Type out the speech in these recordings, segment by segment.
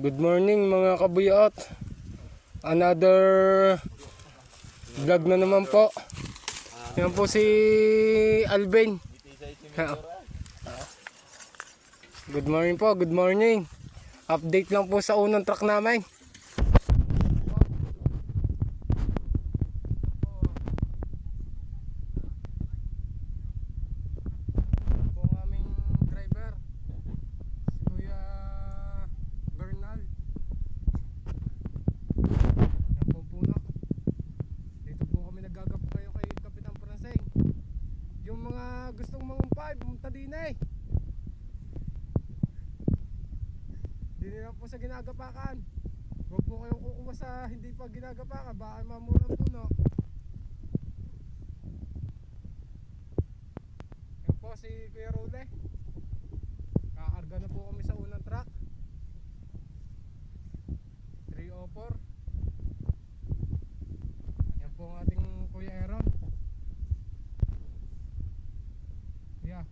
Good morning mga kabuyot. Another vlog na naman po. Yan po si Alvin. Good morning po, good morning. Update lang po sa unang truck namin. Gustong mangumpay, pumunta din eh. Di nila po sa ginagapakan. Huwag po kayong kukuha sa hindi pa ginagapakan, baka mamurang puno. Yan po si Kuya Rode. Kakarga na po kami sa unang truck 304. Yan po ang ating Kuya Aaron. Yeah,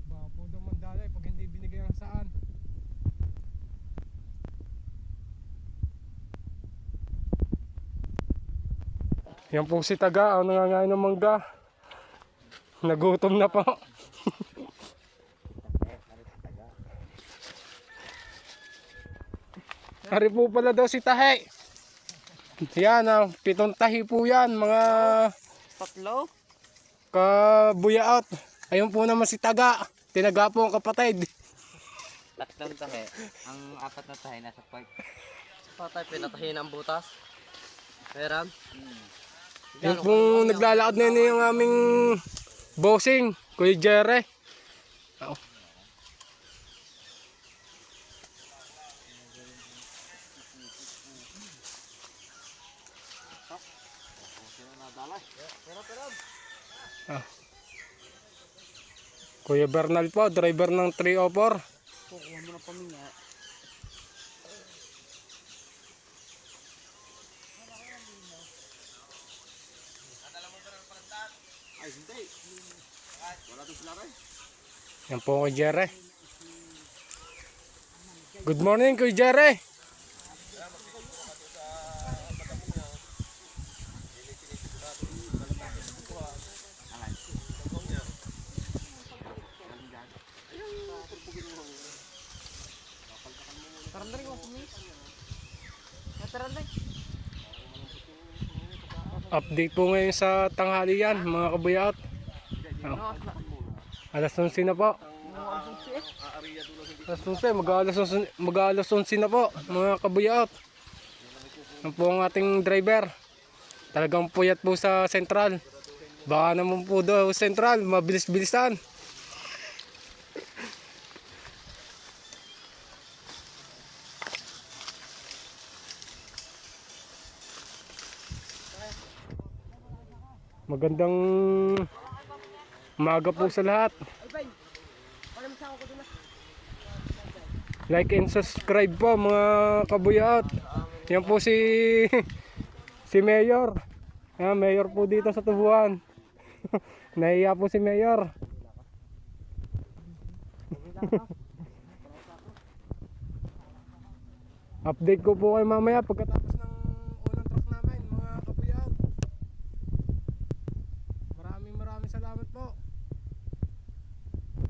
baka po daw mandalay pag hindi binigay ang saan. Yan po si Taga, ang nangangain ng mangga. Nagutom na po. Hari po pala daw si Tahe. Yan, 7 tahi po yan, mga tatlo kabuyaot. Ayun po naman si Taga. Tinaga po ang kapatid. tatlong tahe. Ang apat na tahe nasa park. Patay, pinatahin ang butas. Meron. Yan po naglalakad na yun yung aming bossing, Kuya Jerry. Oh. Ah. Kuya Bernal po, driver ng 304. Kukuha mo na paminga. Ay, hindi. Wala to sila rin. Yan po Kuya Jerry. Good morning Kuya Jerry. Update po ngayon sa tanghalian mga kabuyat. Alas 11 na po. Alas 11, mag-alas 11 na po mga kabuyat. Yan po ang ating driver. Talagang puyat po sa sentral. Baka naman po daw sentral, mabilis-bilisan. Magandang umaga po sa lahat. Like and subscribe po mga kabuyat. Yan po si Mayor. Mayor po dito sa Tubuan. Nahiya po si Mayor. Update ko po kayo mamaya pagkatapos